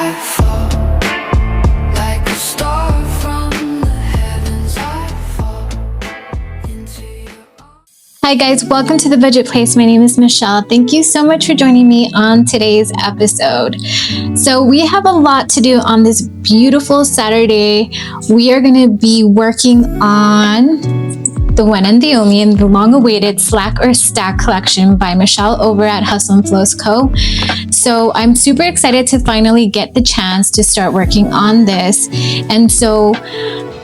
I fall like a star from the heavens. I fall into your arms. Hi guys, welcome to The Budget Place. My name is Michelle. Thank you so much for joining me on today's episode. So we have a lot to do on this beautiful Saturday. We are going to be working on the one and the only and the long-awaited Slack or Stack collection by Michelle over at Hustle and Flows Co. So I'm super excited to finally get the chance to start working on this. And so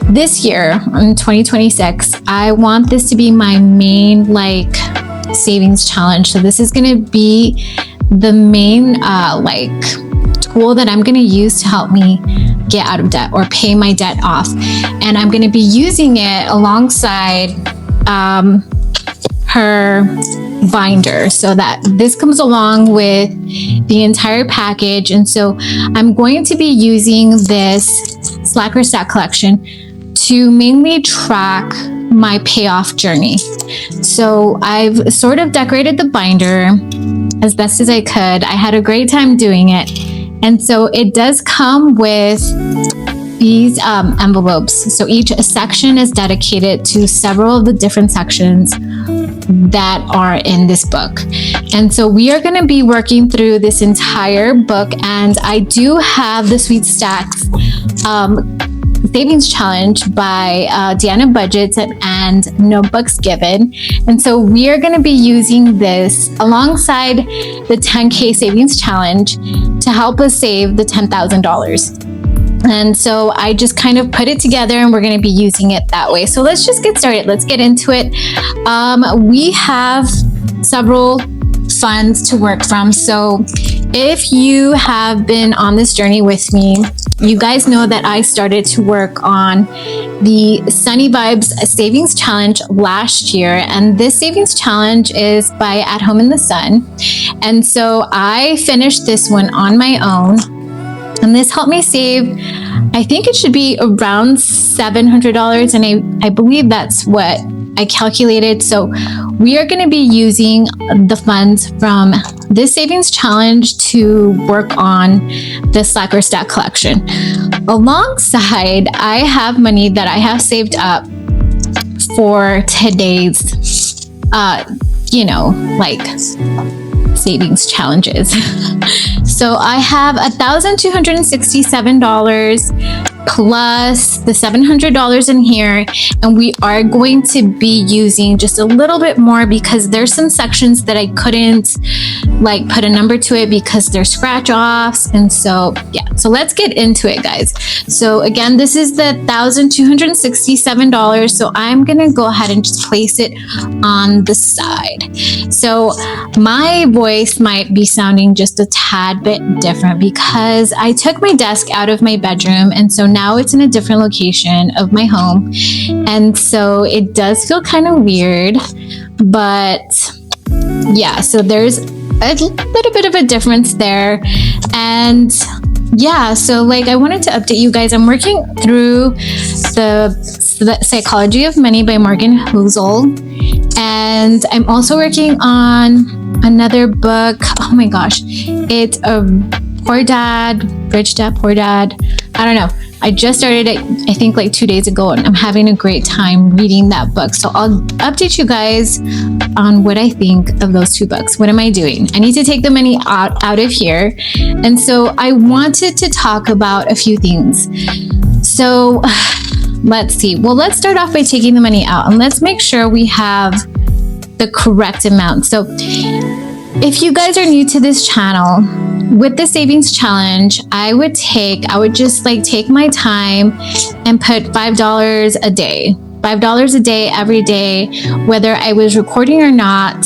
this year, in 2026, I want this to be my main savings challenge. So this is going to be the main tool that I'm going to use to help me get out of debt or pay my debt off. And I'm going to be using it alongside her binder, so that this comes along with the entire package. And so I'm going to be using this Slack or Stack collection to mainly track my payoff journey. So I've sort of decorated the binder as best as I could. I had a great time doing it. And so it does come with these envelopes. So each section is dedicated to several of the different sections that are in this book. And so we are going to be working through this entire book. And I do have the Sweet Stacks Savings Challenge by Deanna Budgets and Notebooks Given. And so we are going to be using this alongside the 10K Savings Challenge to help us save the $10,000. And so I just kind of put it together and we're going to be using it that way. So let's just get started. Let's get into it. We have several funds to work from. So if you have been on this journey with me, you guys know that I started to work on the Sunny Vibes Savings Challenge last year. And this savings challenge is by At Home in the Sun. And so I finished this one on my own. And this helped me save, I think it should be around $700. And I believe that's what I calculated. So we are going to be using the funds from this savings challenge to work on the Slack or Stack collection. Alongside, I have money that I have saved up for today's, savings challenges. So I have $1,267 plus the $700 in here, and we are going to be using just a little bit more because there's some sections that I couldn't put a number to it because they're scratch offs. And so so let's get into it, guys. So again, this is the $1,267. So I'm gonna go ahead and just place it on the side. So my voice might be sounding just a tad bit different because I took my desk out of my bedroom, and so now it's in a different location of my home. And so it does feel kind of weird, but yeah, so there's a little bit of a difference there. And yeah, so I wanted to update you guys. I'm working through the Psychology of Money by Morgan Housel. And I'm also working on another book. Oh my gosh. It's a Poor Dad, Rich Dad, Poor Dad. I don't know. I just started it, I think 2 days ago, and I'm having a great time reading that book. So I'll update you guys on what I think of those two books. What am I doing? I need to take the money out of here. And so I wanted to talk about a few things. So let's see. Well, let's start off by taking the money out, and let's make sure we have the correct amount. So if you guys are new to this channel, with the savings challenge, I would just take my time and put $5 a day. $5 a day every day, whether I was recording or not.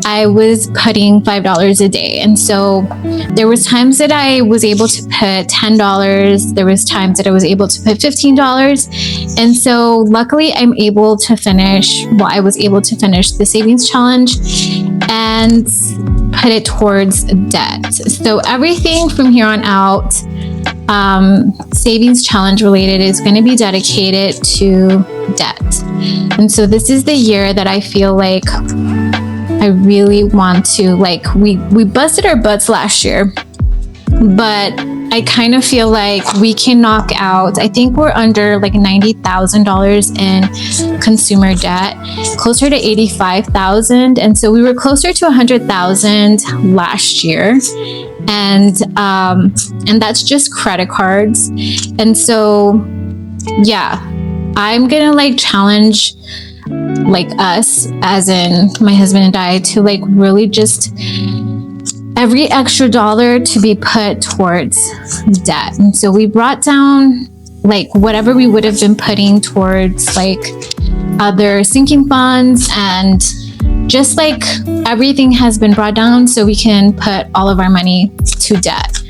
I was putting $5 a day. And so there was times that I was able to put $10. There was times that I was able to put $15. And so luckily I was able to finish the savings challenge and put it towards debt. So everything from here on out, savings challenge related, is going to be dedicated to debt. And so this is the year that I feel like I really want to, we busted our butts last year, but I kind of feel like we can knock out, I think we're under like $90,000 in consumer debt, closer to 85,000. And so we were closer to 100,000 last year. And that's just credit cards. And so, yeah, I'm gonna like challenge like us, as in my husband and I, to like really just every extra dollar to be put towards debt. And so we brought down like whatever we would have been putting towards like other sinking funds, and just like everything has been brought down so we can put all of our money to debt.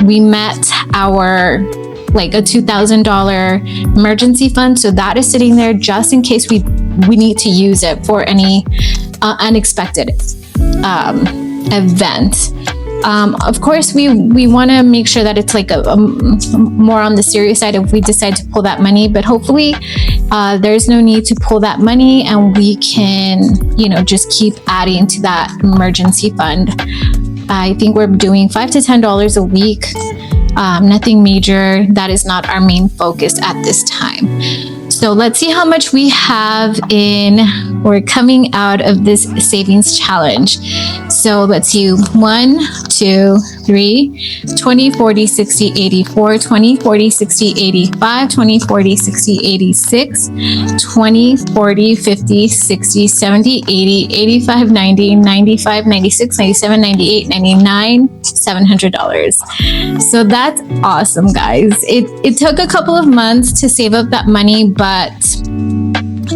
We met our like a $2,000 emergency fund, so that is sitting there just in case we need to use it for any unexpected event. Of course, we want to make sure that it's like a more on the serious side if we decide to pull that money, but hopefully there's no need to pull that money, and we can, just keep adding to that emergency fund. I think we're doing $5 to $10 a week. Nothing major. That is not our main focus at this time. So let's see how much we have or coming out of this savings challenge. So let's see, 1, 2, 3, 20, 40, 60, 84, 20, 40, 60, 85, 20, 40, 60, 86, 20, 40, 50, 60, 70, 80, 85, 90, 95, 96, 97, 98, 99, $700. So that's awesome, guys. It took a couple of months to save up that money, but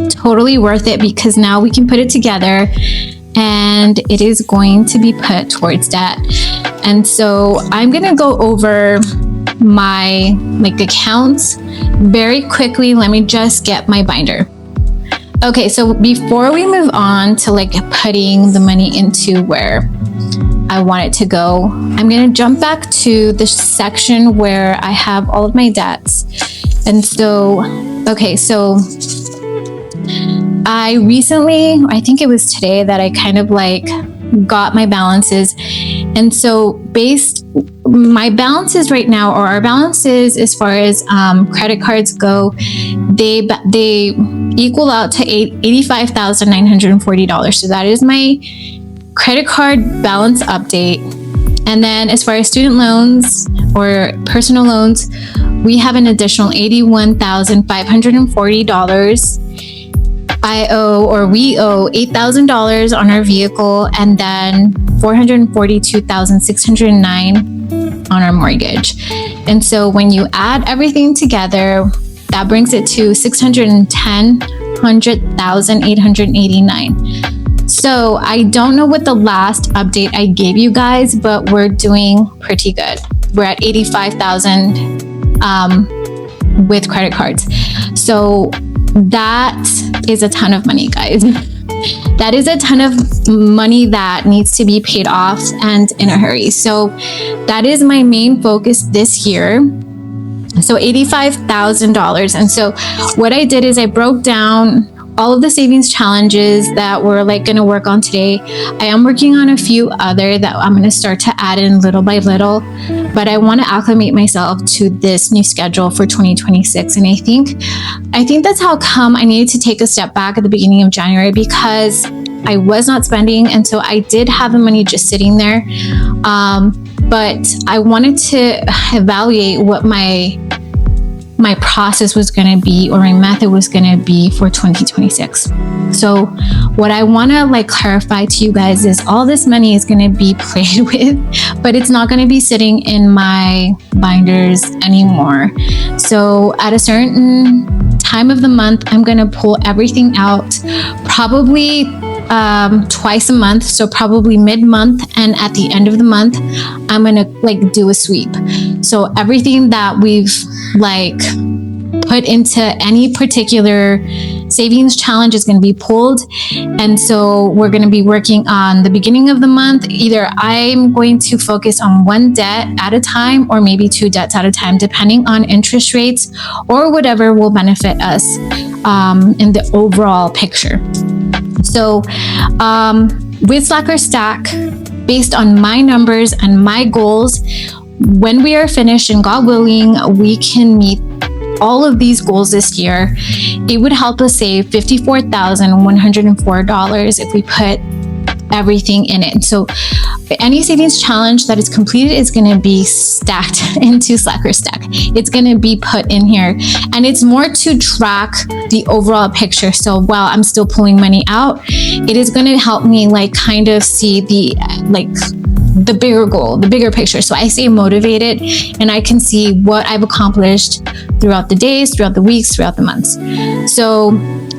totally worth it, because now we can put it together and it is going to be put towards debt. And so I'm going to go over my accounts very quickly. Let me just get my binder. Okay, so before we move on to putting the money into where I want it to go, I'm going to jump back to the section where I have all of my debts. And so, okay, so I recently, I think it was today, that I kind of got my balances. And so my balances right now, or our balances as far as credit cards go, they equal out to $85,940. So that is my credit card balance update. And then as far as student loans or personal loans, we have an additional $81,540. We owe $8,000 on our vehicle, and then $442,609 on our mortgage. And so when you add everything together, that brings it to $610,889. So I don't know what the last update I gave you guys, but we're doing pretty good. We're at 85,000 with credit cards. So that is a ton of money, guys. That is a ton of money that needs to be paid off, and in a hurry. So that is my main focus this year. So $85,000. And so what I did is I broke down all of the savings challenges that we're going to work on today. I am working on a few other that I'm going to start to add in little by little, but I want to acclimate myself to this new schedule for 2026. And I think that's how come I needed to take a step back at the beginning of January, because I was not spending. And so I did have the money just sitting there. But I wanted to evaluate what my process was going to be, or my method was going to be for 2026. So what I want to clarify to you guys is all this money is going to be played with, but it's not going to be sitting in my binders anymore. So at a certain time of the month, I'm going to pull everything out, probably twice a month. So probably mid-month and at the end of the month, I'm going to do a sweep. So everything that we've put into any particular savings challenge is going to be pulled. And so we're going to be working on the beginning of the month. Either I'm going to focus on one debt at a time, or maybe 2 debts at a time, depending on interest rates or whatever will benefit us in the overall picture. So with Slack or Stack, based on my numbers and my goals, when we are finished and God willing, we can meet all of these goals this year, it would help us save $54,104 if we put everything in it. So any savings challenge that is completed is going to be stacked into Slacker Stack. It's going to be put in here, and it's more to track the overall picture. So while I'm still pulling money out, it is going to help me like kind of see the the bigger goal, the bigger picture. So I stay motivated and I can see what I've accomplished throughout the days, throughout the weeks, throughout the months. So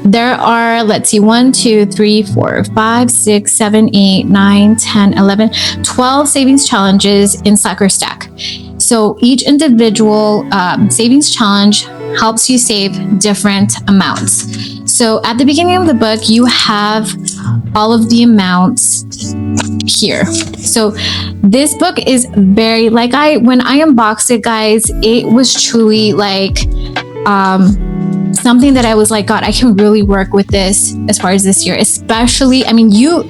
there are, let's see, 1, 2, 3, 4, 5, 6, 7, 8, 9, 10, 11, 12 savings challenges in Slacker Stack. So each individual savings challenge helps you save different amounts. So at the beginning of the book, you have all of the amounts here. So this book is very, when I unboxed it, guys, it was truly like something that I was like, God, I can really work with this as far as this year, especially, I mean, you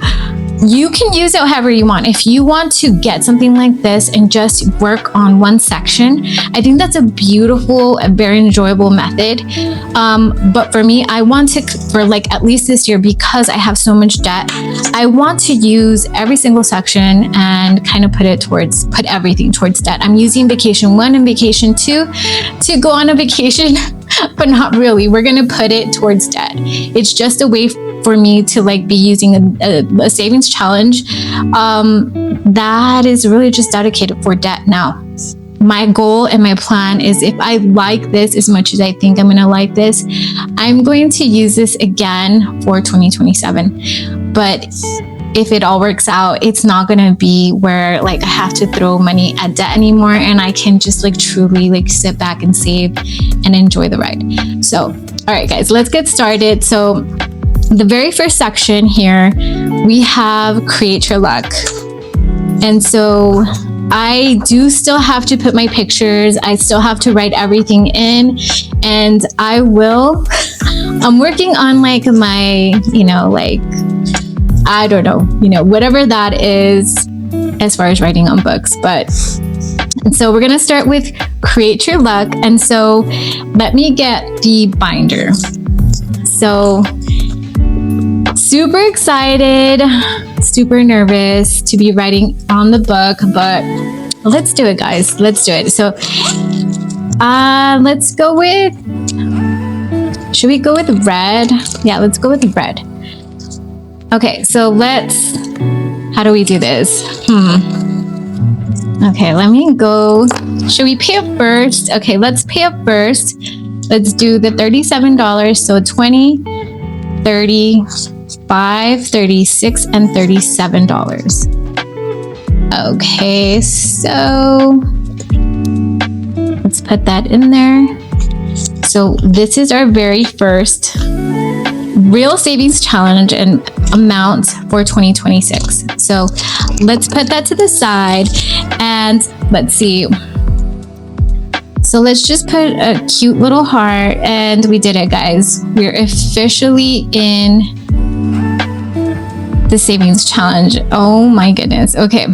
can use it however you want. If you want to get something like this and just work on one section, I think that's a beautiful, a very enjoyable method. But for me, I want to, for like at least this year, because I have so much debt, I want to use every single section and kind of put everything towards debt. I'm using vacation 1 and vacation 2 to go on a vacation, but not really. We're going to put it towards debt. It's just a way for me to like be using a savings challenge that is really just dedicated for debt. Now, my goal and my plan is, if I like this as much as I think I'm going to like this, I'm going to use this again for 2027. But if it all works out, it's not going to be where like I have to throw money at debt anymore, and I can just like truly like sit back and save and enjoy the ride. So, all right, guys, let's get started. So the very first section here, we have create your luck. And so I do still have to put my pictures. I still have to write everything in, and I'm working on like my, I don't know, whatever that is as far as writing on books. And so we're going to start with create your luck. And so let me get the binder. So super excited, super nervous to be writing on the book, but let's do it, guys. Let's do it. So let's go with, should we go with red? Yeah, let's go with red. Okay, so how do we do this? Okay, let me go. Should we pay up first? Okay, let's pay up first. Let's do the $37. So 20, 30, 5, 36, and $37. Okay, so let's put that in there. So this is our very first real savings challenge and amount for 2026. So let's put that to the side, and let's see. So let's just put a cute little heart, and we did it, guys. We're officially in the savings challenge. Oh my goodness. Okay.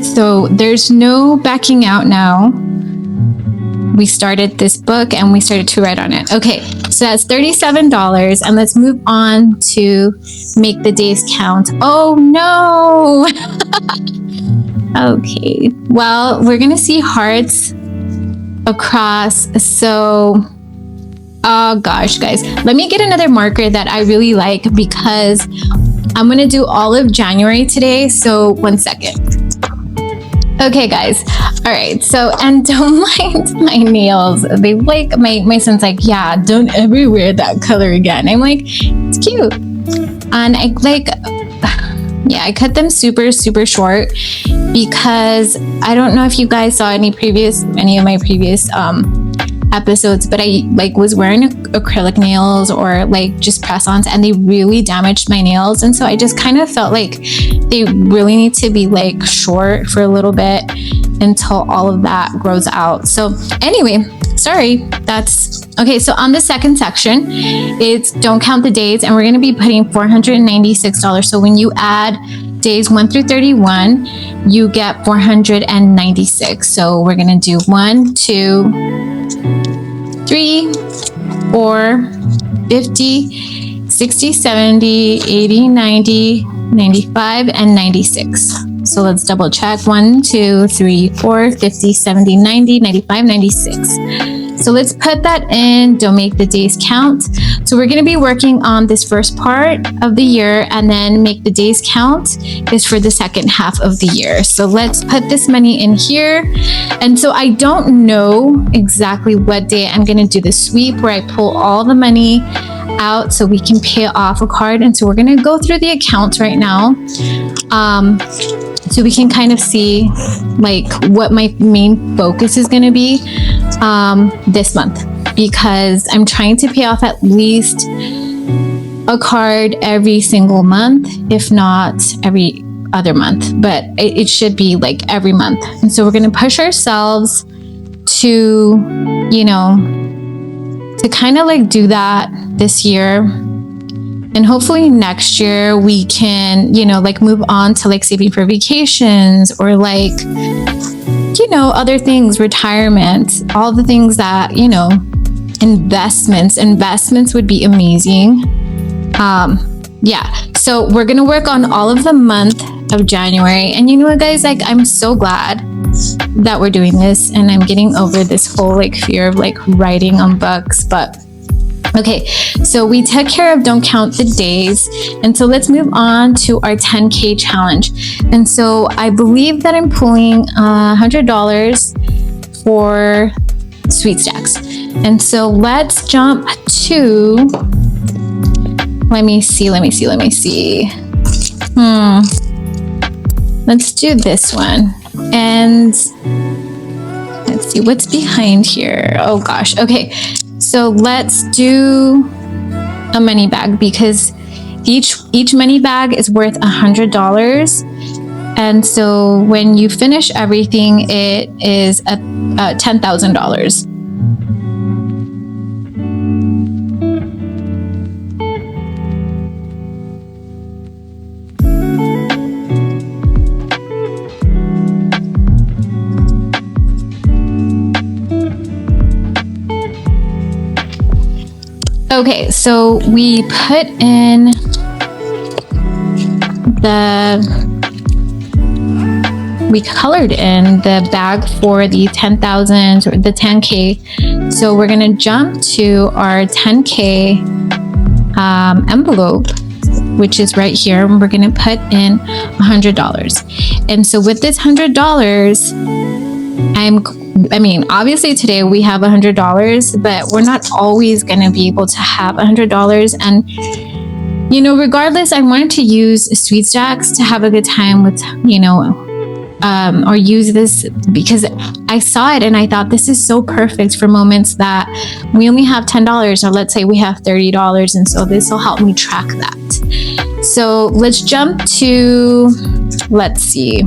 So there's no backing out now. We started this book and we started to write on it. Okay, so that's $37, and let's move on to make the days count. Oh no! Okay, well, we're gonna see hearts across. So, oh gosh, guys, let me get another marker that I really like, because I'm gonna do all of January today. So 1 second. Okay, guys. All right. So, and don't mind my nails. They like, my son's like, yeah, don't ever wear that color again. I'm like, it's cute. And I like, yeah, I cut them super, super short, because I don't know if you guys saw any of my previous episodes, but I like was wearing acrylic nails or like just press-ons, and they really damaged my nails. And so I just kind of felt like they really need to be like short for a little bit until all of that grows out. So anyway, sorry, that's okay. So on the second section, it's don't count the days, and we're going to be putting $496. So when you add days 1 through 31, you get 496. So we're gonna do 1, 2, 3, 4, 50, 60, 70, 80, 90, 95, and 96. So let's double check. 1, 2, 3, 4, 50, 70, 90, 95, 96. So let's put that in. Don't make the days count. So we're going to be working on this first part of the year, and then make the days count is for the second half of the year. So let's put this money in here. And so I don't know exactly what day I'm going to do the sweep where I pull all the money out so we can pay off a card. And so we're going to go through the accounts right now. So we can kind of see like what my main focus is going to be this month, because I'm trying to pay off at least a card every single month, if not every other month, but it should be like every month. And so we're going to push ourselves to, you know, to kind of like do that this year. And hopefully next year we can, you know, like move on to like saving for vacations or like, you know, other things, retirement, all the things that, you know, investments would be amazing. Yeah. So we're going to work on all of the month of January. And you know what, guys, like, I'm so glad that we're doing this, and I'm getting over this whole like fear of like writing on books. But okay, so we took care of don't count the days. And so let's move on to our 10K challenge. And so I believe that I'm pulling $100 for sweet stacks. And so let's jump to, let me see. Let's do this one. And let's see what's behind here. Oh gosh. Okay. So let's do a money bag, because each money bag is worth $100. And so when you finish everything, it is a $10,000. Okay, so we put in we colored in the bag for the 10,000 or the 10K. So we're gonna jump to our 10K envelope, which is right here, and we're gonna put in $100. And so with this $100, I mean, obviously today we have $100, but we're not always going to be able to have $100. And, you know, regardless, I wanted to use sweet stacks to have a good time with, you know, or use this because I saw it and I thought this is so perfect for moments that we only have $10, or let's say we have $30. And so this will help me track that. So let's jump to, let's see.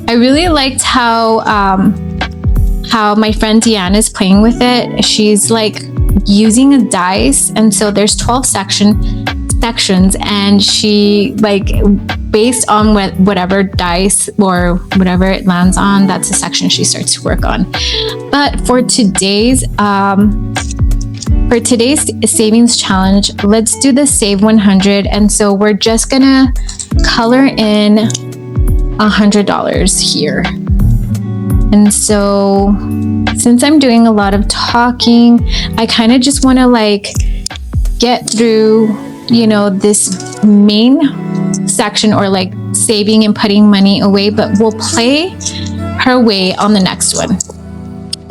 I really liked how my friend Deanna is playing with it. She's like using a dice, and so there's 12 sections, and she like based on whatever dice or whatever it lands on, that's the section she starts to work on. But for today's savings challenge, let's do the save 100. And so we're just gonna color in $100 here. And so since I'm doing a lot of talking, I kind of just want to like get through, you know, this main section, or like saving and putting money away, but we'll play her way on the next one.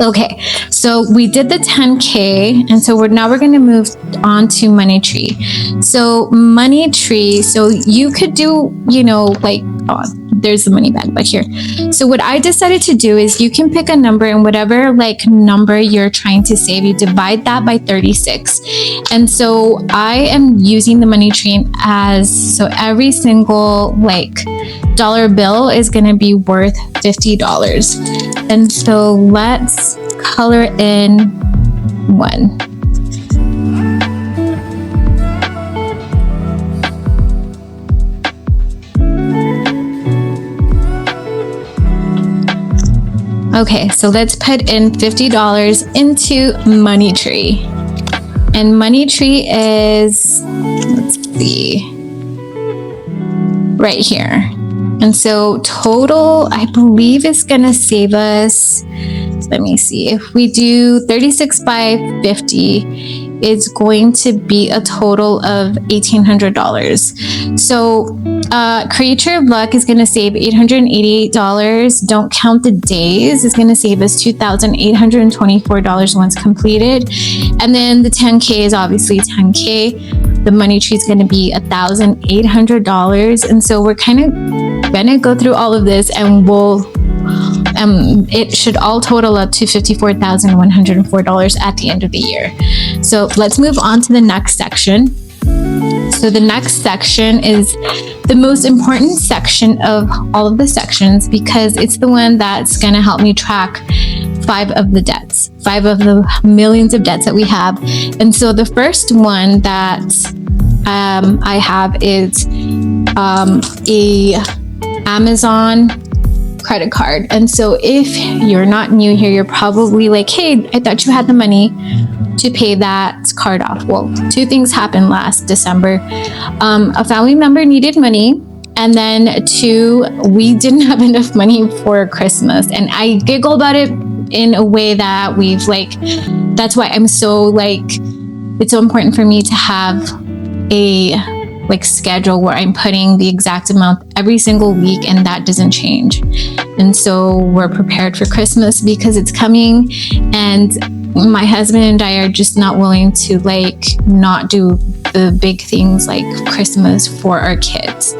Okay, so we did the 10K, and so now we're going to move on to money tree. So money tree, so you could do, you know, like, oh, there's the money bag back here. So what I decided to do is you can pick a number, and whatever like number you're trying to save, you divide that by 36. And so I am using the money tree as, so every single like dollar bill is going to be worth $50. And so let's color in one. Okay, so let's put in $50 into Money Tree. And Money Tree is, let's see, right here. And so total, I believe is gonna save us, let me see, if we do 36 by 50, it's going to be a total of $1,800. So Creature of Luck is gonna save $888. Don't Count the Days is gonna save us $2,824 once completed. And then the 10K is obviously 10K. The Money Tree is gonna be $1,800. And so we're kind of gonna go through all of this, and it should all total up to $54,104 at the end of the year. So let's move on to the next section. So the next section is the most important section of all of the sections, because it's the one that's going to help me track 5 of the debts, 5 of the millions of debts that we have. And so the first one that I have is a Amazon credit card. And so if you're not new here, you're probably like, hey, I thought you had the money to pay that card off. Well, 2 things happened last December. A family member needed money, and then 2, we didn't have enough money for Christmas. And I giggle about it in a way that that's why I'm so it's so important for me to have a schedule where I'm putting the exact amount every single week, and that doesn't change. And so we're prepared for Christmas because it's coming, and my husband and I are just not willing to not do the big things like Christmas for our kids.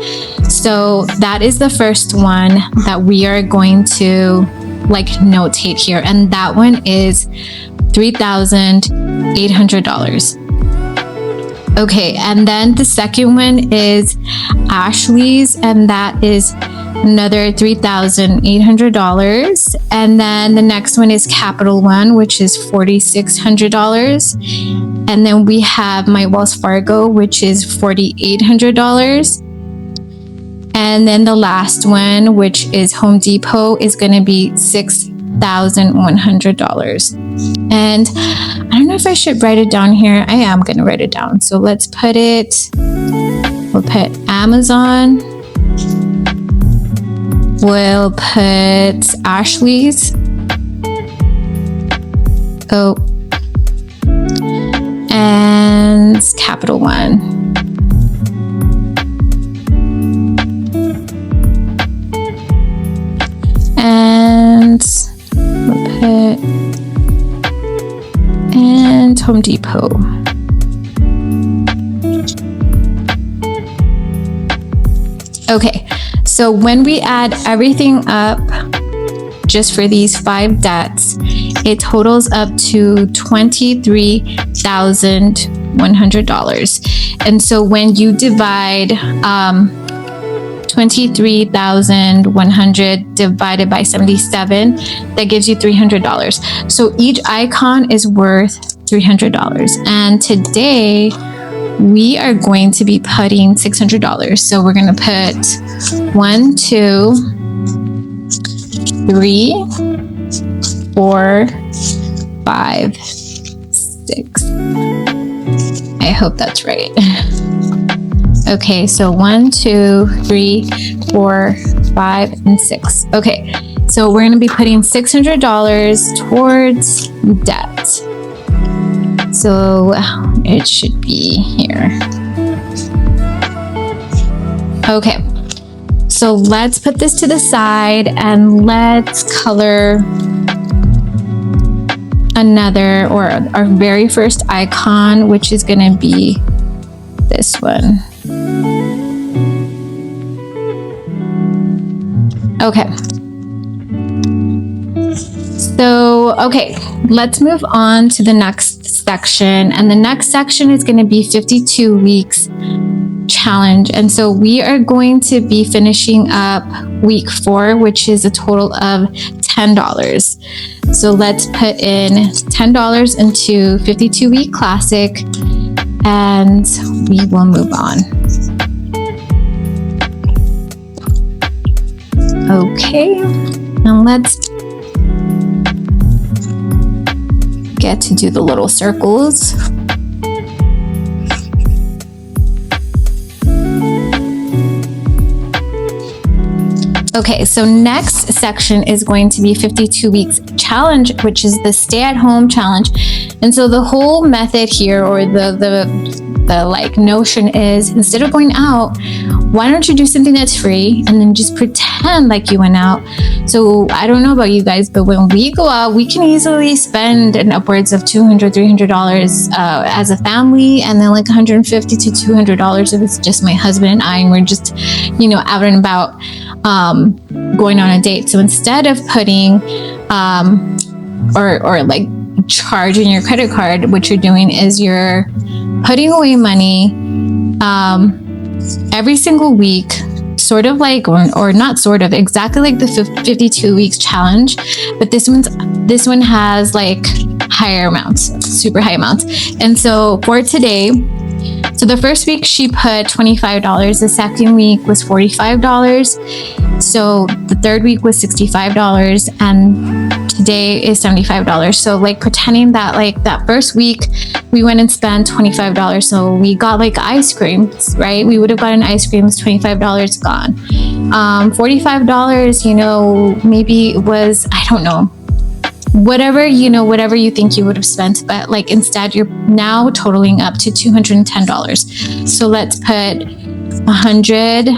So that is the first one that we are going to notate here, and that one is $3,800. Okay, and then the second one is Ashley's, and that is another $3,800. And then the next one is Capital One, which is $4,600. And then we have my Wells Fargo, which is $4,800. And then the last one, which is Home Depot, is going to be $6,100. And I don't know if I should write it down here. I am going to write it down. So let's put we'll put Amazon. We'll put Ashley's. Oh. And Capital One. And we'll put Home Depot. Okay, so when we add everything up just for these 5 debts, it totals up to $23,100. And so when you divide 23,100 divided by 77, that gives you $300. So each icon is worth $300. And today we are going to be putting $600. So we're going to put 1, 2, 3, 4, 5, 6. I hope that's right. Okay, so 1, 2, 3, 4, 5, and 6. Okay, so we're going to be putting $600 towards debt. So it should be here. Okay, so let's put this to the side and let's color another, or our very first icon, which is going to be this one. Okay. So, okay, let's move on to the next section. And the next section is going to be 52 weeks challenge. And so we are going to be finishing up week 4, which is a total of $10. So let's put in $10 into 52 week classic, and we will move on. Okay, now let's forget to do the little circles. Okay, so next section is going to be 52 weeks challenge, which is the stay at home challenge. And so the whole method here, or the like notion is, instead of going out, why don't you do something that's free and then just pretend like you went out? So I don't know about you guys, but when we go out, we can easily spend an upwards of $200, $300 as a family, and then like $150 to $200 if it's just my husband and I, and we're just, out and about going on a date. So instead of putting or like charging your credit card, what you're doing is you're putting away money every single week, sort of like, or not sort of, exactly like the 52 weeks challenge, but this one has like higher amounts, super high amounts. And so for today, so the first week she put $25, the second week was $45, so the third week was $65, and today is $75. So like pretending that like that first week we went and spent $25, so we got like ice creams, right? We would have gotten ice creams, $25 gone. $45, maybe it was, I don't know, whatever you think you would have spent, but like instead you're now totaling up to $210. So let's put 100.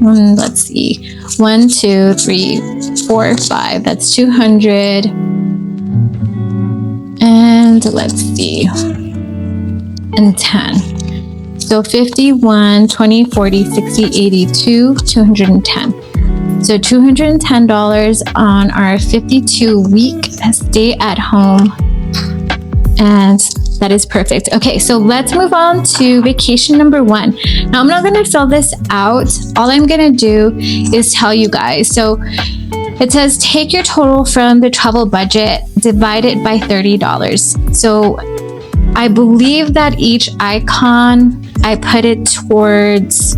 Let's see, 1, 2, 3, 4, 5. That's 200. And let's see, and 10. So 51, 20, 40, 60, 82, 210. So $210 on our 52-week stay at home. And that is perfect. Okay, so let's move on to vacation number 1. Now, I'm not going to fill this out. All I'm going to do is tell you guys. So it says take your total from the travel budget, divide it by $30. So I believe that each icon, I put it towards,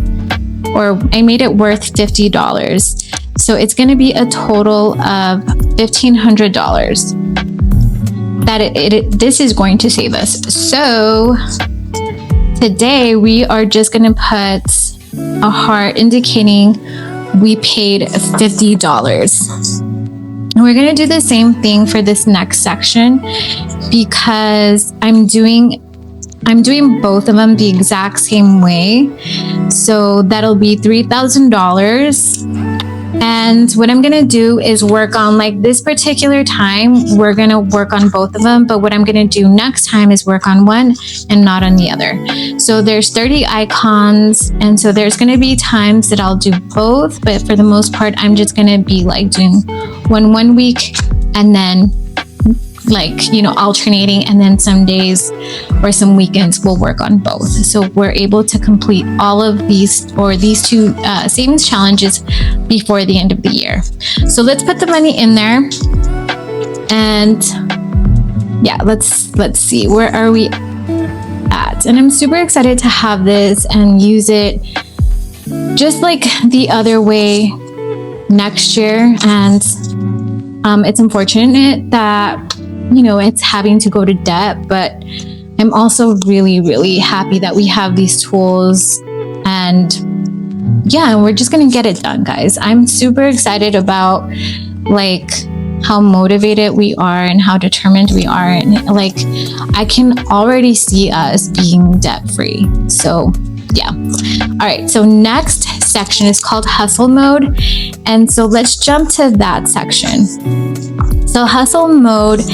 or I made it worth $50. So it's going to be a total of $1,500 that this is going to save us. So today we are just going to put a heart indicating we paid $50. And we're going to do the same thing for this next section, because I'm doing both of them the exact same way. So that'll be $3,000. And what I'm going to do is work on, like this particular time, we're going to work on both of them. But what I'm going to do next time is work on one and not on the other. So there's 30 icons. And so there's going to be times that I'll do both. But for the most part, I'm just going to be like doing one week and then alternating, and then some days or some weekends we'll work on both. So we're able to complete all of these, or these two savings challenges before the end of the year. So let's put the money in there, and yeah, let's see, where are we at? And I'm super excited to have this and use it just like the other way next year. And it's unfortunate that it's having to go to debt, but I'm also really, really happy that we have these tools, and we're just gonna get it done, guys. I'm super excited about like how motivated we are and how determined we are, and like I can already see us being debt free. So yeah. All right, so next section is called hustle mode, and so let's jump to that section. So hustle mode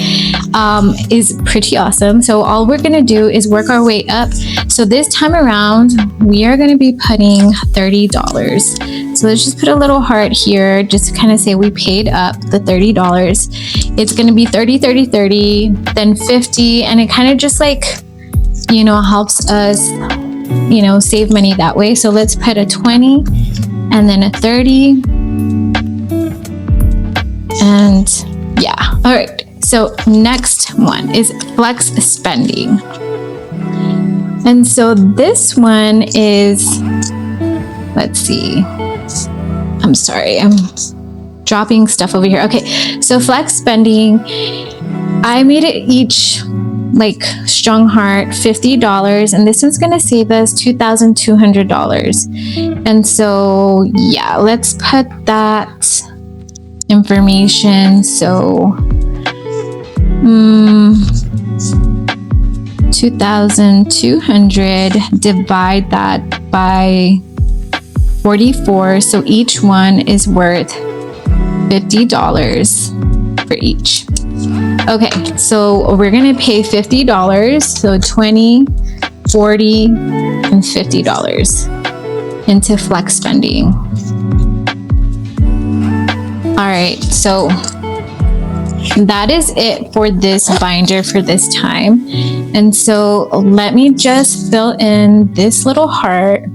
is pretty awesome. So all we're going to do is work our way up. So this time around, we are going to be putting $30. So let's just put a little heart here just to kind of say we paid up the $30. It's going to be 30, 30, 30, then 50. And it kind of just like, helps us, save money that way. So let's put a 20 and then a 30. And yeah. All right. So next one is flex spending. And so this one is, let's see. I'm sorry. I'm dropping stuff over here. Okay, so flex spending, I made it each like strong heart $50, and this one's gonna save us $2,200. And so yeah, let's put that information. So 2,200, divide that by 44, so each one is worth $50 for each. Okay, so we're gonna pay $50, so 20, 40, and $50 into flex spending. All right, so that is it for this binder for this time. And so let me just fill in this little heart,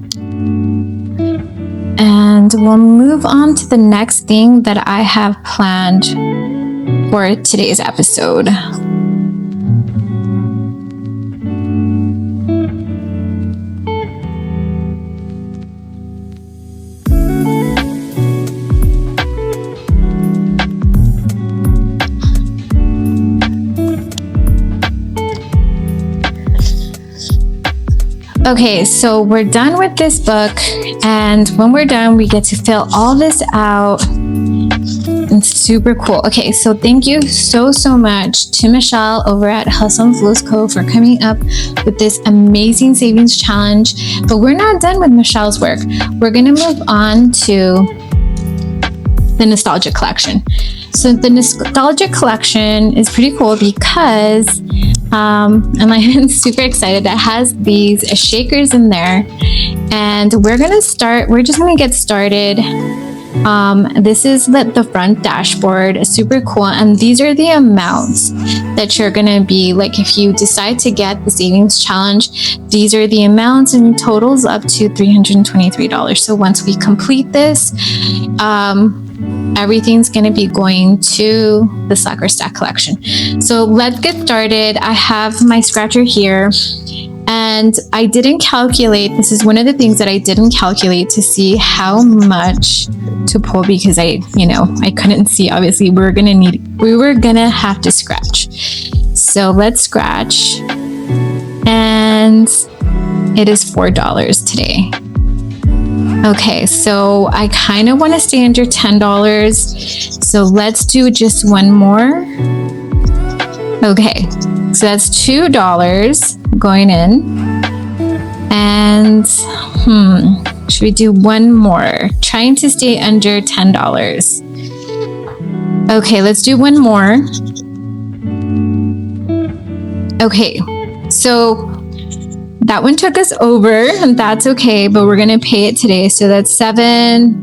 and we'll move on to the next thing that I have planned for today's episode. Okay, so we're done with this book, and when we're done, we get to fill all this out. It's super cool. Okay, so thank you so much to Michelle over at Hustle and Flows Co. for coming up with this amazing savings challenge. But we're not done with Michelle's work. We're gonna move on to the nostalgia collection. So the nostalgia collection is pretty cool because I'm super excited. It has these shakers in there, and we're just gonna get started. This is the front dashboard, super cool, and these are the amounts that you're gonna be like if you decide to get the savings challenge. These are the amounts, and totals up to $323. So once we complete this, everything's going to be going to the Slacker Stack collection. So let's get started. I have my scratcher here, and I didn't calculate. This is one of the things that I didn't calculate to see how much to pull, because I couldn't see. Obviously, we were gonna have to scratch. So let's scratch, and it is $4 today. Okay, so I kind of want to stay under $10. So let's do just one more. Okay, so that's $2 going in. And should we do one more? Trying to stay under $10. Okay, let's do one more. Okay, so that one took us over, and that's okay, but we're gonna pay it today. So that's $7,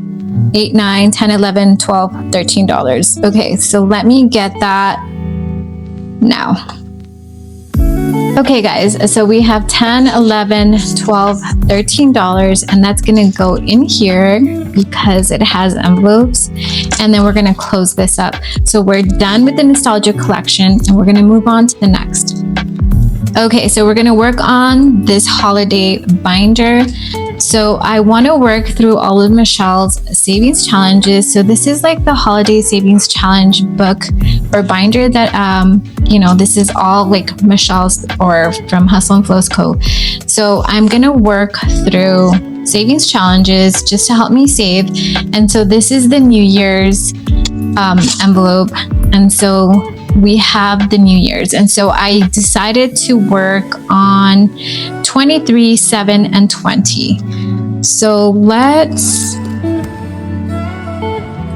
$8, $9, $10, $11, $12, $13. Okay, so let me get that now. Okay guys, so we have $10, $11, $12, $13, and that's gonna go in here because it has envelopes, and then we're gonna close this up. So we're done with the nostalgia collection, and we're gonna move on to the next. Okay, so we're gonna work on this holiday binder. So I wanna work through all of Michelle's savings challenges. So this is like the holiday savings challenge book or binder that, this is all like Michelle's or from Hustle and Flows Co. So I'm gonna work through savings challenges just to help me save. And so this is the New Year's envelope. And so we have the New Year's. And so I decided to work on 23, 7, and 20. So let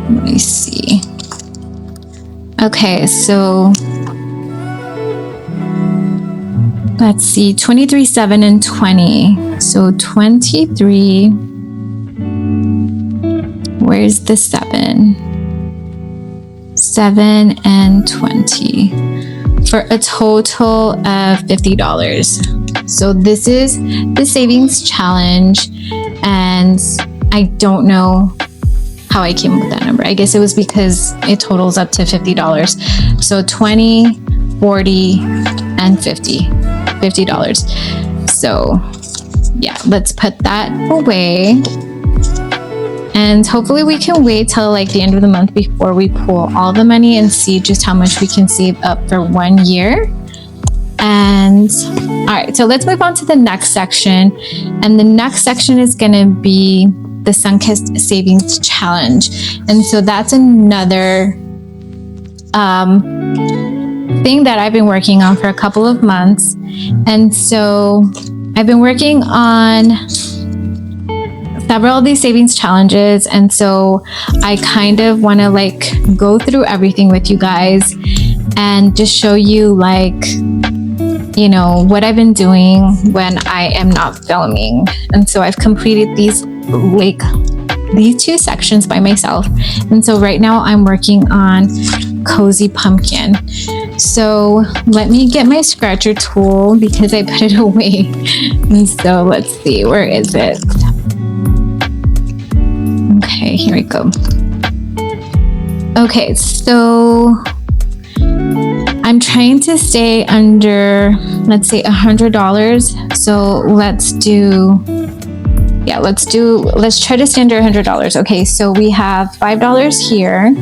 me see. Okay, so let's see, 23, 7, and 20. So 23, where's the 7? 7 and 20 for a total of $50. So this is the savings challenge, and I don't know how I came up with that number. I guess it was because it totals up to $50. So 20, 40, and 50. $50. So yeah, let's put that away. And hopefully we can wait till like the end of the month before we pull all the money and see just how much we can save up for 1 year. And all right, so let's move on to the next section. And the next section is going to be the Sunkissed Savings Challenge. And so that's another thing that I've been working on for a couple of months. And so I've been working on several of these savings challenges. And so I kind of want to like go through everything with you guys and just show you like, you know, what I've been doing when I am not filming. And so I've completed these 2 sections by myself. And so right now I'm working on Cozy Pumpkin. So let me get my scratcher tool because I put it away. And so let's see, where is it? Okay, here we go. Okay, so I'm trying to stay under, let's say $100. So let's try to stay under $100. Okay, so we have $5 here.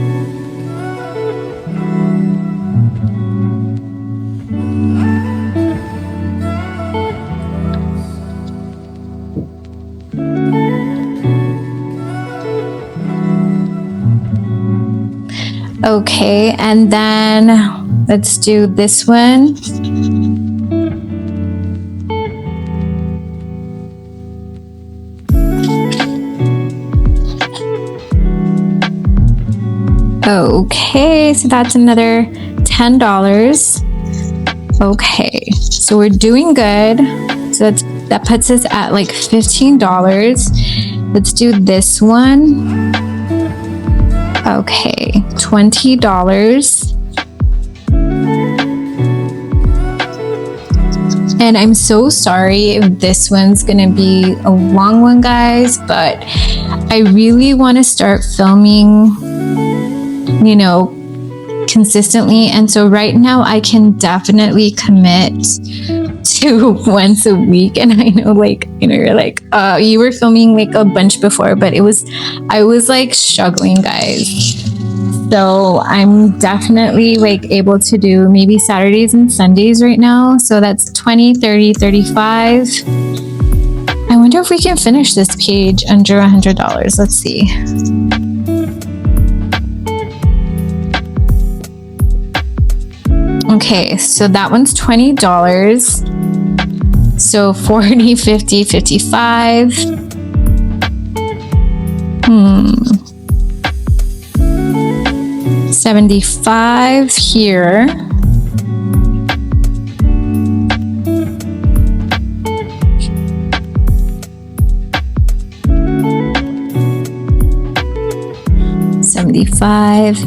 Okay, and then let's do this one. Okay, so that's another $10. Okay, so we're doing good. So that puts us at like $15. Let's do this one. Okay, $20. And I'm so sorry if this one's gonna be a long one, guys, but I really want to start filming, you know, consistently. And so right now I can definitely commit to once a week. And I know, like, you know, you're like, you were filming like a bunch before, but I was like struggling, guys. So I'm definitely like able to do maybe Saturdays and Sundays right now. So that's 20, 30, 35. I wonder if we can finish this page under $100. Let's see. Okay, so that one's $20. So 40, 50, 55. 75 here. $75.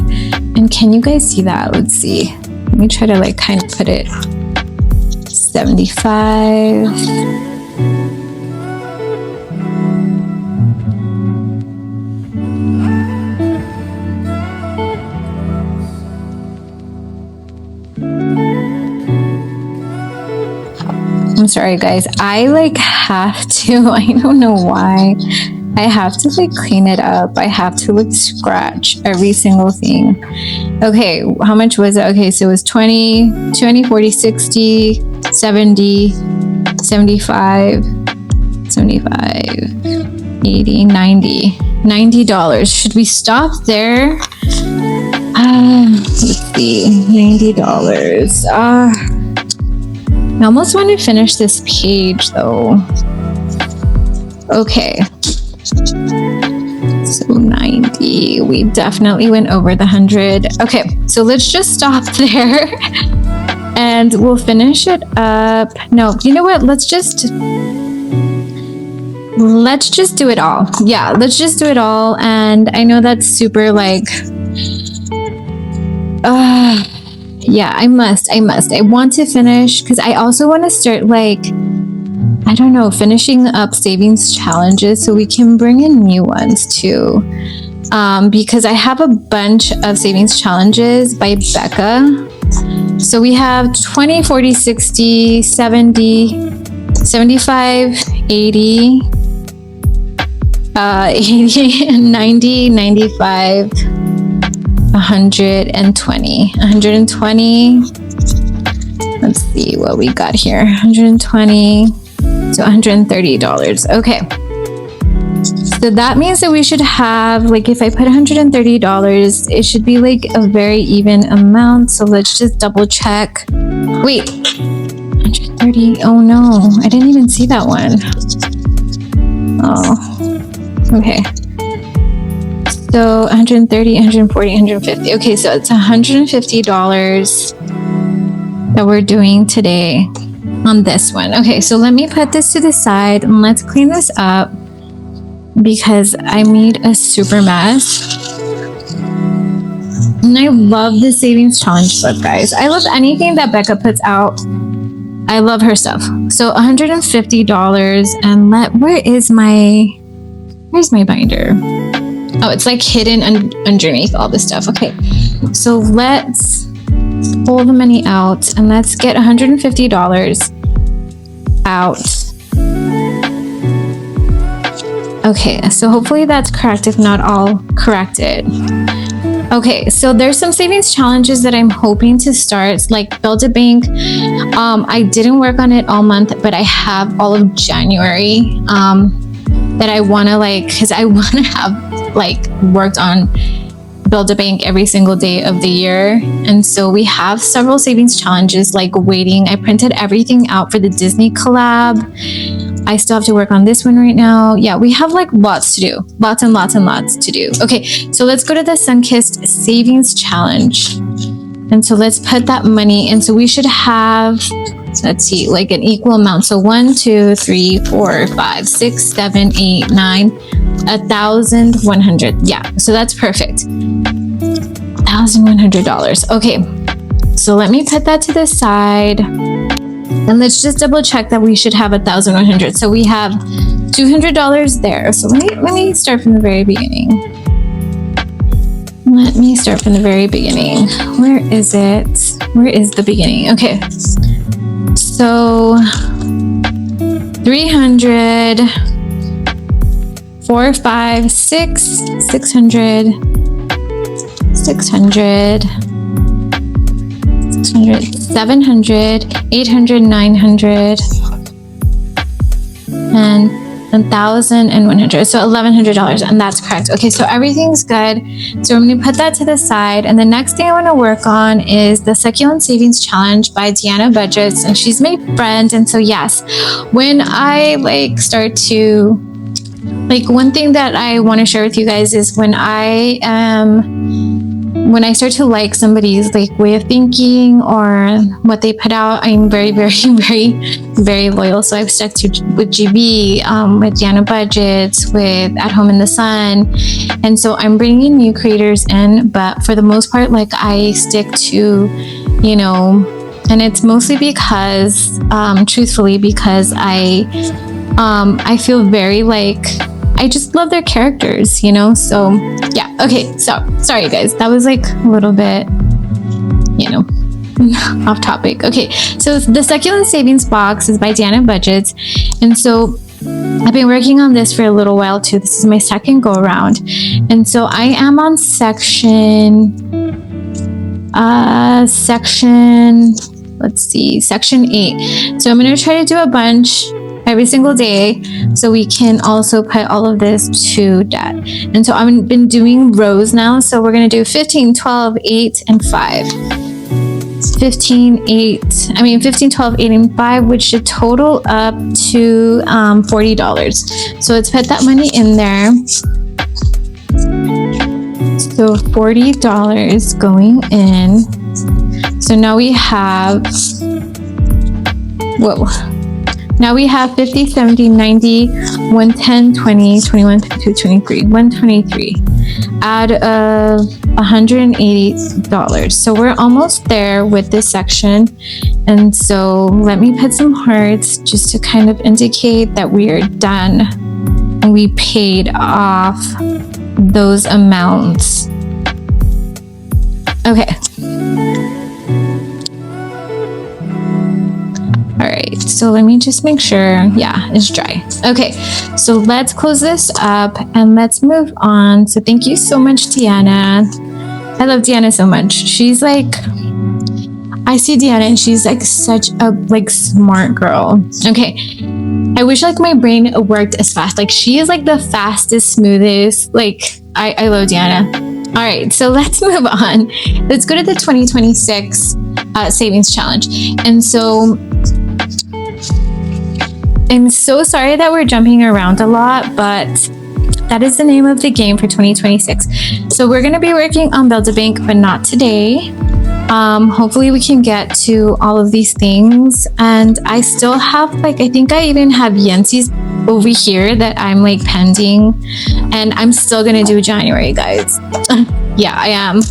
And can you guys see that? Let's see. Let me try to like kind of put it. 75. I'm sorry, guys. I like have to, I don't know why. I have to like clean it up. I have to like scratch every single thing. Okay, how much was it? Okay, so it was 20, 40, 60, 70, 75, 75, 80, 90, $90. Should we stop there? Let's see, $90. I almost want to finish this page though. Okay. So 90, we definitely went over the 100. Okay, so let's just stop there and we'll finish it up. No, you know what? Let's just do it all. Yeah, let's just do it all. And I know that's super like, yeah, I must. I want to finish because I also want to start like, I don't know, finishing up savings challenges so we can bring in new ones too. Because I have a bunch of savings challenges by Becca. So we have 20, 40, 60, 70, 75, 80, 80, 90, 95, 120. 120. Let's see what we got here. 120 to $130. Okay. So that means that we should have, like, if I put $130, it should be like a very even amount. So let's just double check. Wait, 130. Oh no, I didn't even see that one. Oh, okay. So 130, 140, 150. Okay, so it's $150 that we're doing today on this one. Okay, so let me put this to the side and let's clean this up because I made a super mess. And I love the savings challenge book, guys. I love anything that Becca puts out. I love her stuff. So $150, and where's my binder? Oh, it's like hidden underneath all this stuff. Okay, so let's pull the money out and let's get $150 out. Okay, so hopefully that's correct, if not, I'll correct it. Okay, so there's some savings challenges that I'm hoping to start, like Build a Bank. I didn't work on it all month, but I have all of January that I want to, like, because I want to have, like, worked on Build a Bank every single day of the year. And so we have several savings challenges, like waiting. I printed everything out for the Disney collab. I still have to work on this one right now. Yeah, we have like lots to do. Lots and lots and lots to do. Okay, so let's go to the Sunkissed savings challenge. And so let's put that money in. So we should have, let's see, like an equal amount. So 1, 2, 3, 4, 5, 6, 7, 8, 9, 1,100. Yeah, so that's perfect. $1,100. Okay, so let me put that to the side. And let's just double check that we should have 1,100. So we have $200 there. So let me start from the very beginning. Let me start from the very beginning. Where is it? Where is the beginning? Okay. So 300, 4, 5, 6, 600, 600, 700, 800, 900, and 1,100. So $1,100, and that's correct. Okay, so everything's good. So I'm going to put that to the side. And the next thing I want to work on is the Succulent Savings Challenge by Deanna Budgets, and she's my friend. And so yes, when I start to one thing that I want to share with you guys is when I start to like somebody's way of thinking or what they put out, I'm very, very, very, very loyal. So I've stuck with GB, with Deanna Budgets, with At Home in the Sun. And so I'm bringing new creators in, but for the most part, I stick to, and it's mostly because, truthfully, because I feel very I just love their characters, so yeah. Okay, so sorry guys, that was a little bit, off topic. Okay, so the Succulent Savings Box is by Deanna Budgets, and so I've been working on this for a little while too. This is my second go around, and so I am on section 8. So I'm gonna try to do a bunch every single day so we can also put all of this to debt. And so I've been doing rows now, so we're going to do 15, 12, 8, and 5. 15, 12, 8, and 5, which should total up to $40. So let's put that money in there. So $40 going in. So now we have, now we have 50, 70, 90, 110, 20, 21, 22, 23, 123 out of $180. So we're almost there with this section. And so let me put some hearts just to kind of indicate that we are done and we paid off those amounts. Okay. All right, So let me just make sure. Yeah, it's dry. Okay, so let's close this up and let's move on. So thank you so much, Deanna. I love Deanna so much. She's like, I see Deanna and she's like such a like smart girl. Okay, I wish like my brain worked as fast. Like she is like the fastest, smoothest. Like I love Deanna. All right, so let's move on. Let's go to the 2026 savings challenge. And so I'm so sorry that we're jumping around a lot, but that is the name of the game for 2026. So we're going to be working on Build-A-Bank, but not today. Hopefully we can get to all of these things. And I still have like, I think I even have Yancy's over here that I'm like pending, and I'm still gonna do January, guys. Yeah, I am.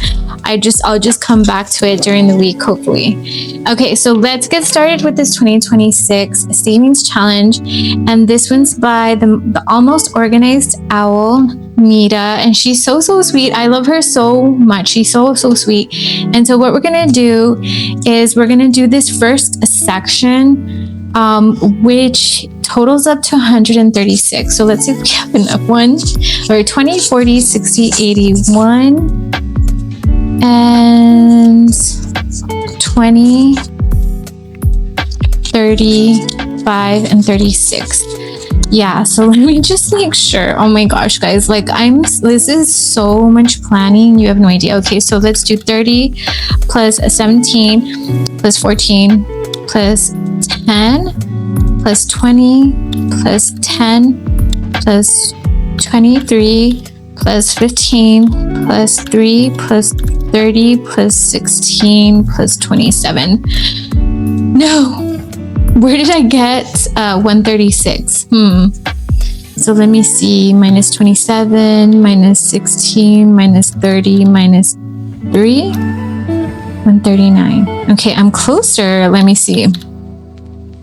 I'll just come back to it during the week, hopefully. Okay, so let's get started with this 2026 savings challenge. And this one's by the Almost Organized Owl, Nita, and she's so sweet. I love her so much. She's so sweet. And so what we're gonna do is we're gonna do this first section, which totals up to 136. So let's see if we have enough. 20, 40, 60, 81, and 20, 35, and 36. Yeah, so let me just make sure. Oh my gosh, guys, like this is so much planning, you have no idea. Okay, so let's do 30 plus 17 plus 14 plus 10 plus 20 plus 10 plus 23 plus 15 plus 3 plus 30 plus 16 plus 27. No, where did I get 136? So let me see. Minus 27, minus 16, minus 30, minus 3, 139. Okay, I'm closer. Let me see.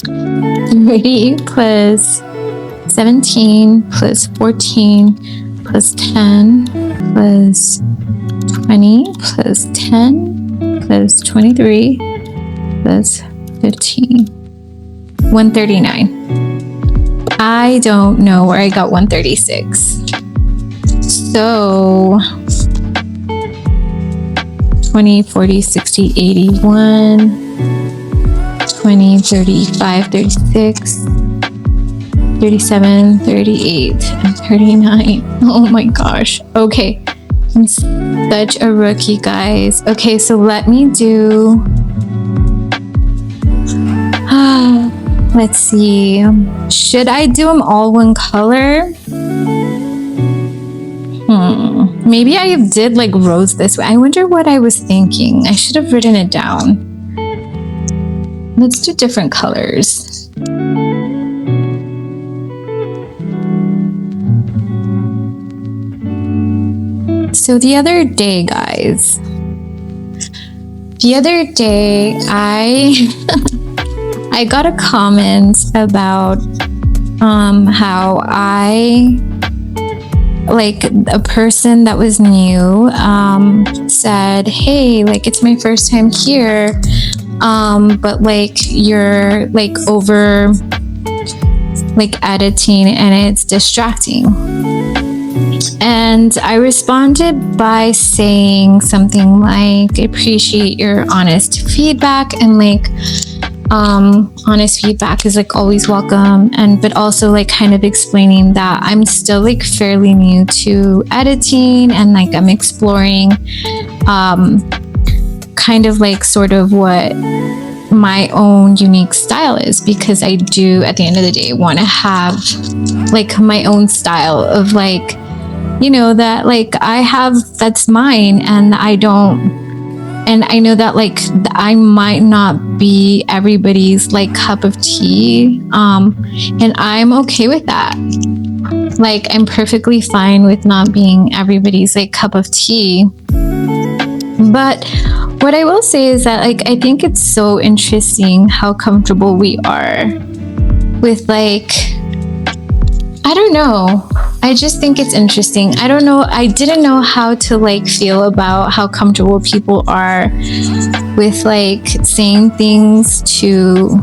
30 plus 17 plus 14 plus 10 plus 20 plus 10 plus 23 plus 15. 139. I don't know where I got 136. So 20, 40, 60, 81, 20, 35, 36, 37, 38, and 39. Oh my gosh. Okay. I'm such a rookie, guys. Okay, so let me do... let's see. Should I do them all one color? Maybe I did like rows this way. I wonder what I was thinking. I should have written it down. Let's do different colors. So the other day, guys, I got a comment about how I, like, a person that was new said, hey, like, it's my first time here, but like you're like over like editing and it's distracting. And I responded by saying something like, I appreciate your honest feedback, and like honest feedback is like always welcome, and but also like kind of explaining that I'm still like fairly new to editing, and like I'm exploring kind of like sort of what my own unique style is, because I do at the end of the day want to have like my own style of like, you know, that like I have, that's mine, and I know that like I might not be everybody's like cup of tea, and I'm okay with that. Like I'm perfectly fine with not being everybody's like cup of tea. But what I will say is that like I think it's so interesting how comfortable we are with like, I don't know. I just think it's interesting. I don't know. I didn't know how to like feel about how comfortable people are with like saying things to,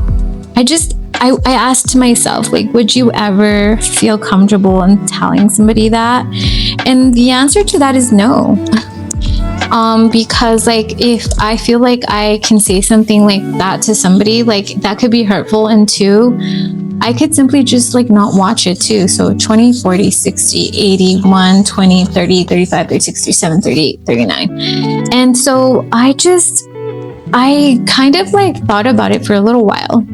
I asked myself, like, would you ever feel comfortable in telling somebody that? And the answer to that is no. Because like if I feel like I can say something like that to somebody, like that could be hurtful, and two, I could simply just like not watch it too. So 20, 40, 60, 80, 1, 20, 30, 35, 36, 37, 38, 39. And so I kind of like thought about it for a little while.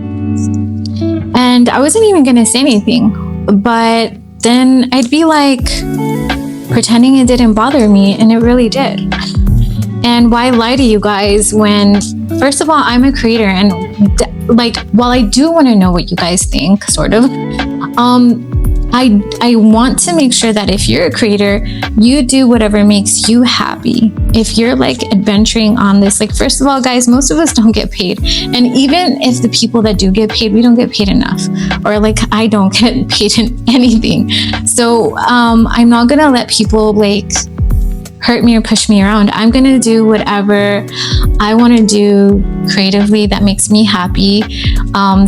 And I wasn't even going to say anything. But then I'd be like pretending it didn't bother me, and it really did. And why lie to you guys when, first of all, I'm a creator, and like, while I do want to know what you guys think, sort of, I want to make sure that if you're a creator, you do whatever makes you happy. If you're like adventuring on this, like, first of all, guys, most of us don't get paid. And even if the people that do get paid, we don't get paid enough, or like I don't get paid in anything. So I'm not gonna let people like hurt me or push me around. I'm gonna do whatever I want to do creatively that makes me happy.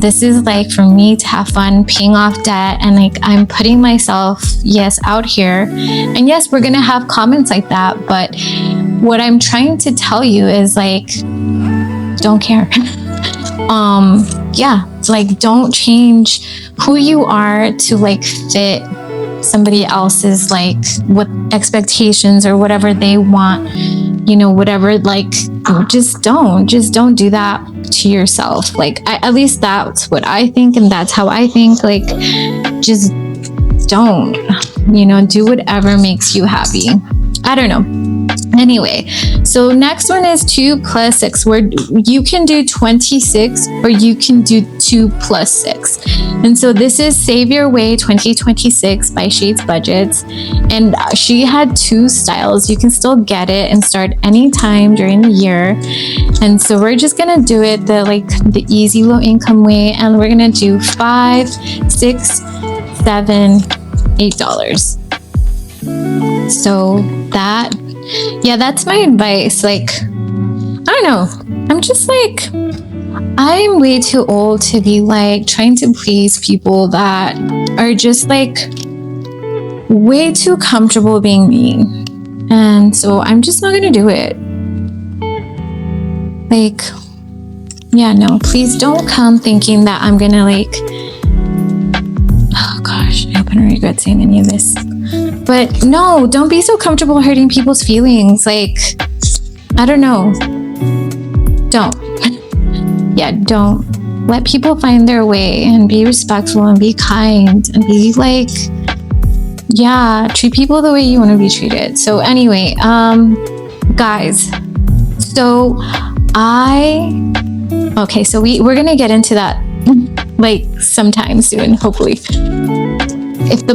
This is like for me to have fun, paying off debt, and like I'm putting myself, yes, out here. And yes, we're gonna have comments like that, but what I'm trying to tell you is like, don't care. Yeah, like don't change who you are to like fit somebody else's like what expectations or whatever they want, you know, whatever, like just don't do that to yourself. Like at least that's what I think, and that's how I think. Like just don't, you know, do whatever makes you happy. I don't know. Anyway, so next one is 2 plus 6, where you can do 26 or you can do 2 plus 6. And so this is Save Your Way 2026 by Shades Budgets. And she had 2 styles. You can still get it and start anytime during the year. And so we're just going to do it the easy low income way. And we're going to do $5, $6, $7, $8. So that's my advice. Like, I don't know. I'm just like, I'm way too old to be like trying to please people that are just like way too comfortable being mean. And so I'm just not gonna do it. Like, yeah, no, please don't come thinking that I'm gonna like, oh gosh, I hope I don't regret saying any of this. But no, don't be so comfortable hurting people's feelings. Like, I don't know. Don't. Yeah, don't. Let people find their way and be respectful and be kind and be like, yeah, treat people the way you want to be treated. So anyway, guys, so we're going to get into that like sometime soon, hopefully. If the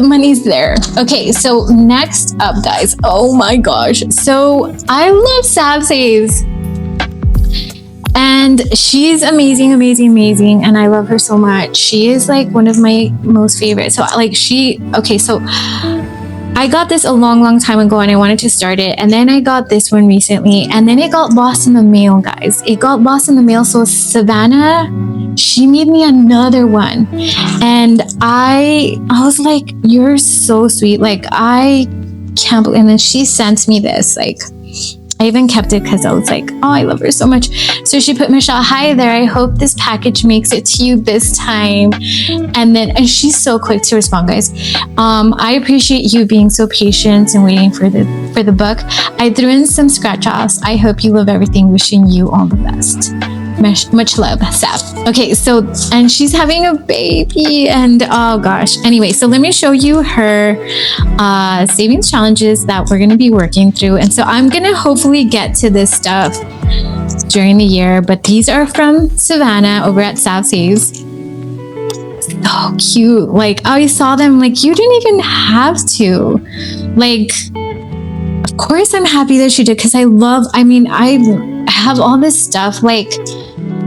money's there. Okay, so next up, guys. Oh my gosh. So I love Sav Saves. And she's amazing, amazing, amazing. And I love her so much. She is like one of my most favorite. So like so I got this a long, long time ago and I wanted to start it. And then I got this one recently. And then it got lost in the mail, guys. It got lost in the mail. So Savannah, she made me another one. And I was like, you're so sweet. Like, I can't believe. And then she sent me this. Like, I even kept it because I was like, oh, I love her so much. So she put, Michelle, hi there. I hope this package makes it to you this time. And she's so quick to respond, guys. I appreciate you being so patient and waiting for the book. I threw in some scratch offs. I hope you love everything. Wishing you all the best. Much love, Saf. Okay, so, and she's having a baby, and oh gosh. Anyway, so let me show you her savings challenges that we're going to be working through. And so I'm going to hopefully get to this stuff during the year, but these are from Savannah over at Sav Saves. So cute. Like, I saw them, like, you didn't even have to. Like, of course I'm happy that she did, because I have all this stuff like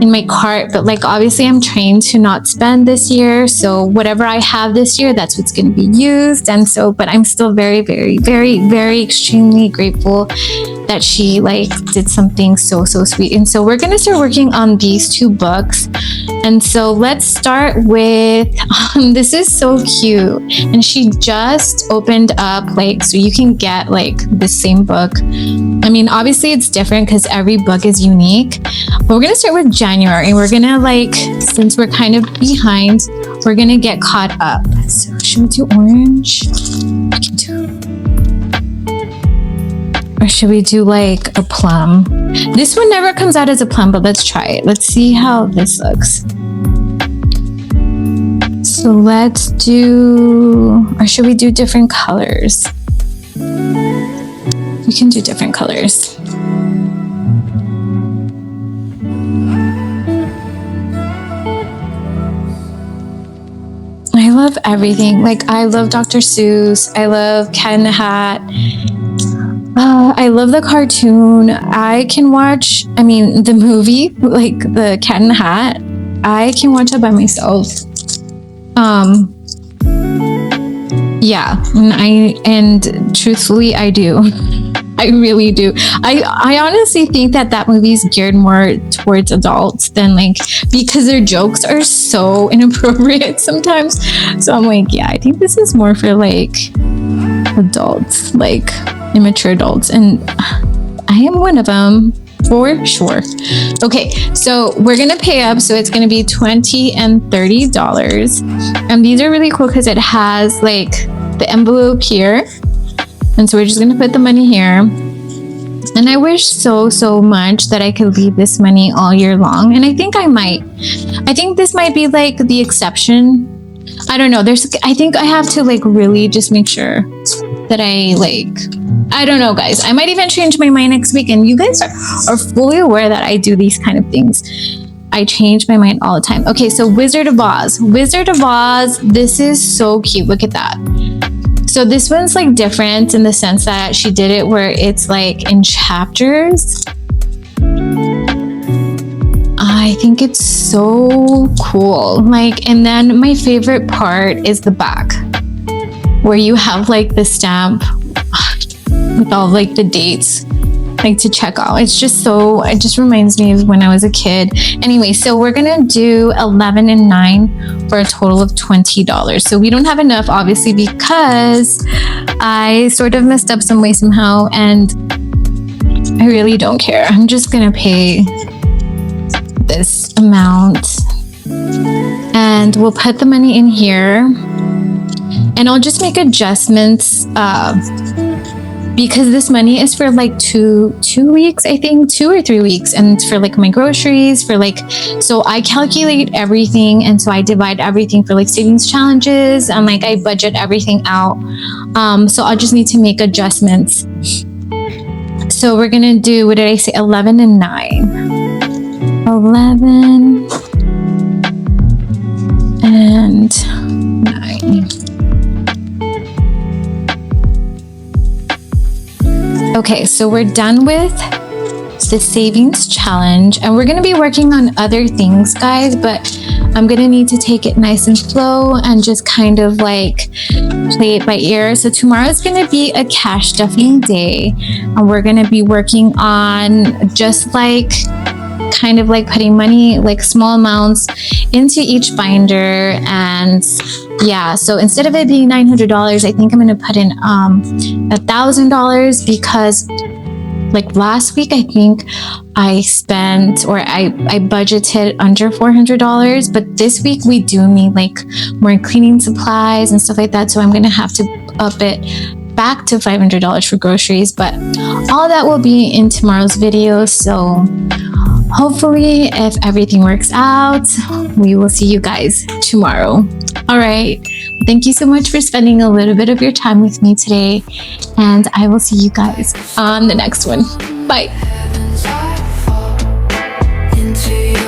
in my cart, but like obviously I'm trying to not spend this year, so whatever I have this year, that's what's going to be used. And so, but I'm still very, very, very, very extremely grateful that she like did something so sweet. And so we're going to start working on these 2 books, And so let's start with, this is so cute. And she just opened up, like, so you can get like the same book. I mean, obviously it's different because every book is unique. But we're gonna start with January. We're gonna, like, since we're kind of behind, we're gonna get caught up. So should we do orange? We can do, or should we do like a plum? This one never comes out as a plum, but let's try it. Let's see how this looks. So let's do, or should we do different colors? We can do different colors. I love everything. Like, I love Dr. Seuss. I love Cat in the Hat. I love the cartoon. I can watch, I mean, the movie, like the Cat in the Hat. I can watch it by myself. Yeah, and truthfully, I do. I really do. I honestly think that movie is geared more towards adults than, like, because their jokes are so inappropriate sometimes. So I'm like, yeah, I think this is more for like adults, like immature adults, and I am one of them for sure. Okay, so we're gonna pay up, so it's gonna be $20 and $30, and these are really cool because it has like the envelope here, and so we're just gonna put the money here. And I wish so much that I could leave this money all year long, and I think I might. I think this might be like the exception. I don't know. I think I have to like really just make sure that I don't know, guys. I might even change my mind next week, and you guys are fully aware that I do these kind of things. I change my mind all the time. Okay, so Wizard of Oz. Wizard of Oz, this is so cute. Look at that. So this one's like different in the sense that she did it where it's like in chapters. I think it's so cool. Like, and then my favorite part is the back where you have like the stamp with all like the dates, like to check out. It's just so, it just reminds me of when I was a kid. Anyway, so we're gonna do 11 and 9 for a total of $20. So we don't have enough, obviously, because I sort of messed up some way somehow, and I really don't care. I'm just gonna pay this amount, and we'll put the money in here, and I'll just make adjustments because this money is for like two weeks, I think 2 or 3 weeks, and it's for like my groceries, for like, so I calculate everything, and so I divide everything for like savings challenges, and like I budget everything out. So I'll just need to make adjustments. So we're gonna do, what did I say, 11 and 9. 11 and 9. Okay, so we're done with the savings challenge, and we're going to be working on other things, guys, but I'm going to need to take it nice and slow and just kind of like play it by ear. So tomorrow is going to be a cash stuffing day, and we're going to be working on just like kind of like putting money, like small amounts, into each binder. And yeah, so instead of it being $900, I think I'm going to put in $1,000, because like last week, I think I spent, or I budgeted under $400, but this week we do need like more cleaning supplies and stuff like that. So I'm going to have to up it back to $500 for groceries, but all that will be in tomorrow's video. So hopefully, if everything works out, we will see you guys tomorrow. All right. Thank you so much for spending a little bit of your time with me today, and I will see you guys on the next one. Bye. Heavens, I fall into your